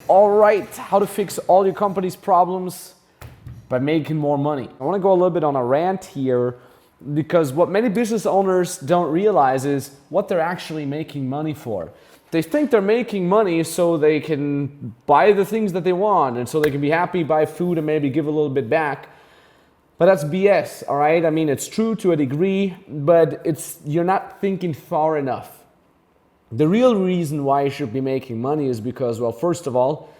All right, how to fix all your company's problems by making more money. I want to go a little bit on a rant here because what many business owners don't realize is what they're actually making money for. They think they're making money so they can buy the things that they want and so they can be happy, buy food, and maybe give a little bit back. But that's BS, all right? I mean, it's true to a degree, but you're not thinking far enough. The real reason why you should be making money is because, well, first of all,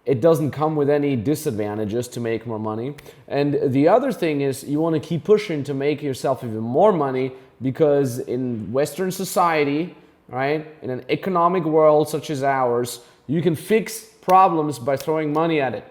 it doesn't come with any disadvantages to make more money. And the other thing is you want to keep pushing to make yourself even more money because in Western society, right, in an economic world such as ours, you can fix problems by throwing money at it.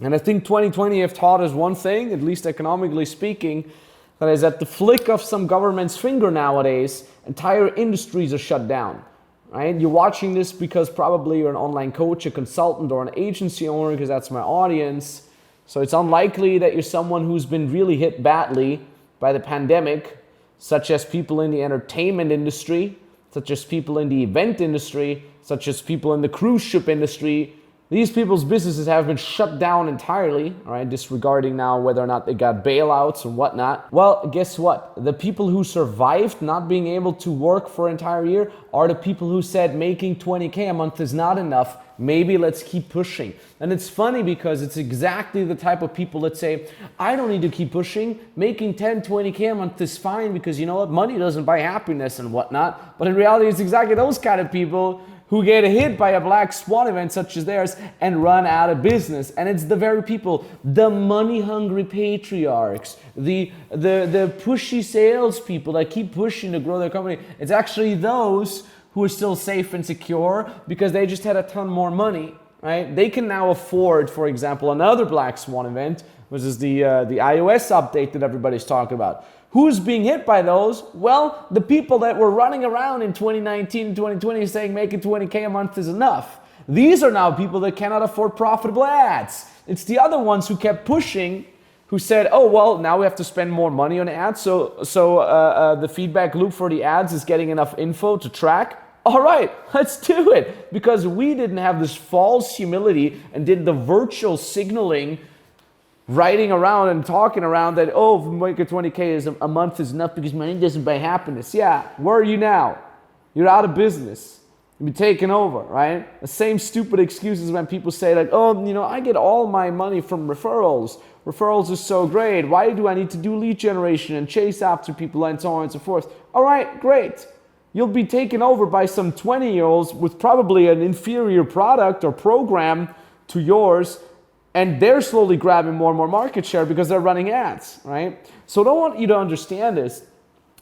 And I think 2020 have taught us one thing, at least economically speaking, that is at the flick of some government's finger nowadays, entire industries are shut down. Right? You're watching this because probably you're an online coach, a consultant, or an agency owner, because that's my audience. So it's unlikely that you're someone who's been really hit badly by the pandemic, such as people in the entertainment industry, such as people in the event industry, such as people in the cruise ship industry. These people's businesses have been shut down entirely, all right, disregarding now whether or not they got bailouts and whatnot. Well, guess what? The people who survived not being able to work for an entire year are the people who said making 20K a month is not enough. Maybe let's keep pushing. And it's funny because it's exactly the type of people that say, I don't need to keep pushing. Making 10, 20K a month is fine because you know what? Money doesn't buy happiness and whatnot. But in reality, it's exactly those kind of people who get hit by a black swan event such as theirs and run out of business. And it's the very people, the money-hungry patriarchs, the pushy salespeople that keep pushing to grow their company. It's actually those who are still safe and secure because they just had a ton more money, right? They can now afford, for example, another black swan event, which is the iOS update that everybody's talking about. Who's being hit by those? Well, the people that were running around in 2019 and 2020 saying making 20K a month is enough. These are now people that cannot afford profitable ads. It's the other ones who kept pushing, who said, oh, well, now we have to spend more money on ads, so the feedback loop for the ads is getting enough info to track. All right, let's do it. Because we didn't have this false humility and did the virtual signaling writing around and talking around that, oh, making 20K a month is enough because money doesn't buy happiness. Yeah, where are you now? You're out of business. You've been taken over, right? The same stupid excuses when people say like, oh, you know, I get all my money from referrals. Referrals are so great. Why do I need to do lead generation and chase after people and so on and so forth? All right, great. You'll be taken over by some 20-year-olds with probably an inferior product or program to yours, and they're slowly grabbing more and more market share because they're running ads, right? So I don't want you to understand this.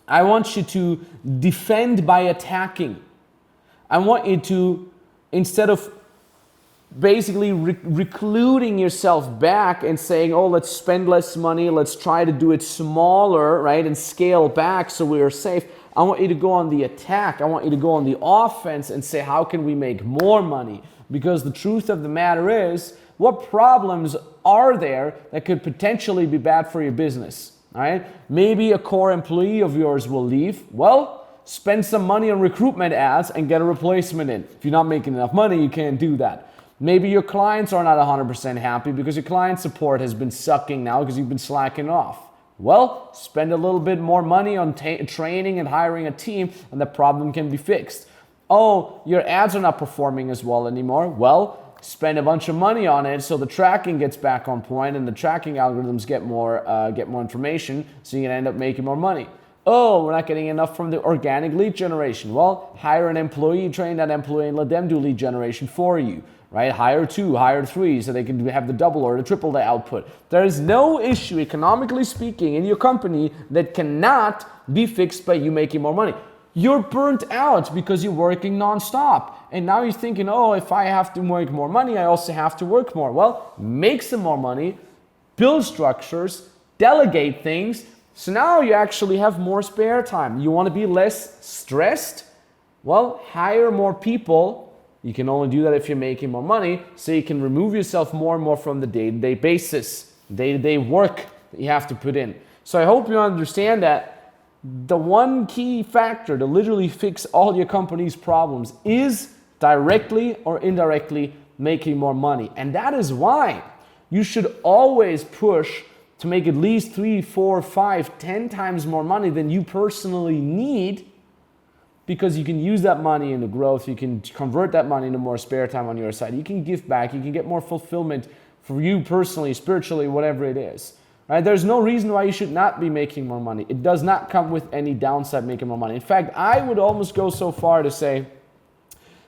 I want you to defend by attacking. I want you to, instead of basically recluding yourself back and saying, oh, let's spend less money, let's try to do it smaller, right, and scale back so we are safe. I want you to go on the attack. I want you to go on the offense and say, how can we make more money? Because the truth of the matter is, what problems are there that could potentially be bad for your business? All right? Maybe a core employee of yours will leave. Well, spend some money on recruitment ads and get a replacement in. If you're not making enough money, you can't do that. Maybe your clients are not 100% happy because your client support has been sucking now because you've been slacking off. Well, spend a little bit more money on training and hiring a team and the problem can be fixed. Oh, your ads are not performing as well anymore. Well, spend a bunch of money on it so the tracking gets back on point and the tracking algorithms get more information so you can end up making more money. Oh, we're not getting enough from the organic lead generation. Well, hire an employee, train that employee, and let them do lead generation for you. Right? Hire 2, hire 3 so they can have the double or the triple the output. There is no issue, economically speaking, in your company that cannot be fixed by you making more money. You're burnt out because you're working nonstop. And now you're thinking, oh, if I have to make more money, I also have to work more. Well, make some more money, build structures, delegate things. So now you actually have more spare time. You want to be less stressed? Well, hire more people. You can only do that if you're making more money, so you can remove yourself more and more from the day-to-day basis, day-to-day work that you have to put in. So I hope you understand that the one key factor to literally fix all your company's problems is directly or indirectly making more money. And that is why you should always push to make at least 3, 4, 5, 10 times more money than you personally need, because you can use that money into growth, you can convert that money into more spare time on your side, you can give back, you can get more fulfillment for you personally, spiritually, whatever it is. Right? There's no reason why you should not be making more money. It does not come with any downside making more money. In fact, I would almost go so far to say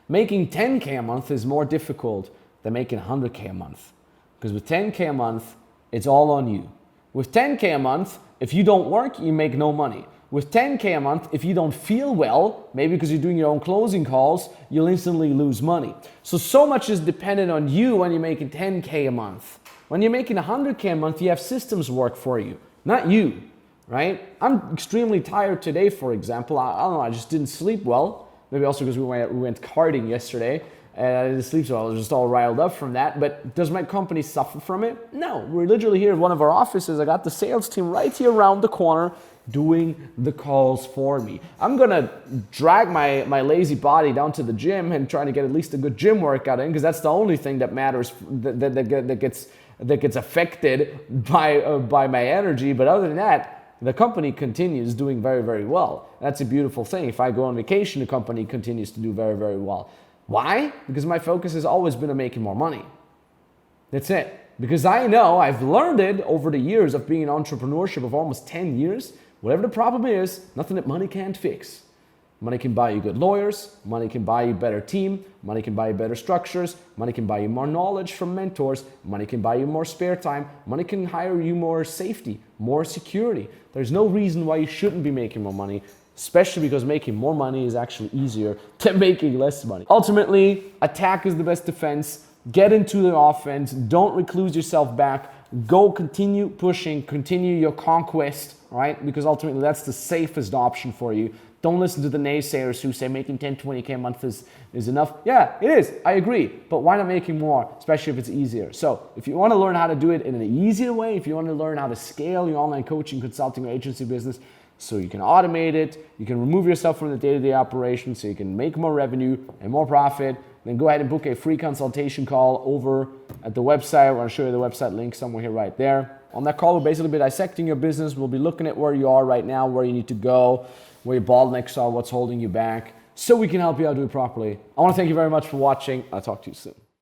making 10K a month is more difficult than making 100K a month. Because with 10K a month, it's all on you. With 10K a month, if you don't work, you make no money. With 10K a month, if you don't feel well, maybe because you're doing your own closing calls, you'll instantly lose money. So much is dependent on you when you're making 10K a month. When you're making 100K a month, you have systems work for you, not you, right? I'm extremely tired today, for example. I don't know, I just didn't sleep well. Maybe also because we went karting yesterday. And I didn't sleep so well. I was just all riled up from that. But does my company suffer from it? No. We're literally here at one of our offices. I got the sales team right here around the corner doing the calls for me. I'm going to drag my lazy body down to the gym and try to get at least a good gym workout in, because that's the only thing that matters, that gets affected by my energy. But other than that, the company continues doing very, very well. That's a beautiful thing. If I go on vacation, the company continues to do very, very well. Why? Because my focus has always been on making more money. That's it. Because I know, I've learned it over the years of being in entrepreneurship of almost 10 years, whatever the problem is, nothing that money can't fix. Money can buy you good lawyers, money can buy you a better team, money can buy you better structures, money can buy you more knowledge from mentors, money can buy you more spare time, money can hire you more safety, more security. There's no reason why you shouldn't be making more money, especially because making more money is actually easier than making less money. Ultimately, attack is the best defense. Get into the offense. Don't recluse yourself back. Go continue pushing, continue your conquest, right? Because ultimately that's the safest option for you. Don't listen to the naysayers who say making 10, 20K a month is enough. Yeah, it is. I agree. But why not making more, especially if it's easier? So if you want to learn how to do it in an easier way, if you want to learn how to scale your online coaching, consulting, or agency business so you can automate it, you can remove yourself from the day-to-day operation so you can make more revenue and more profit, then go ahead and book a free consultation call over at the website. I want to show you the website link somewhere here right there. On that call, we'll basically be dissecting your business. We'll be looking at where you are right now, where you need to go, where your bottlenecks are, what's holding you back, so we can help you out do it properly. I want to thank you very much for watching. I'll talk to you soon.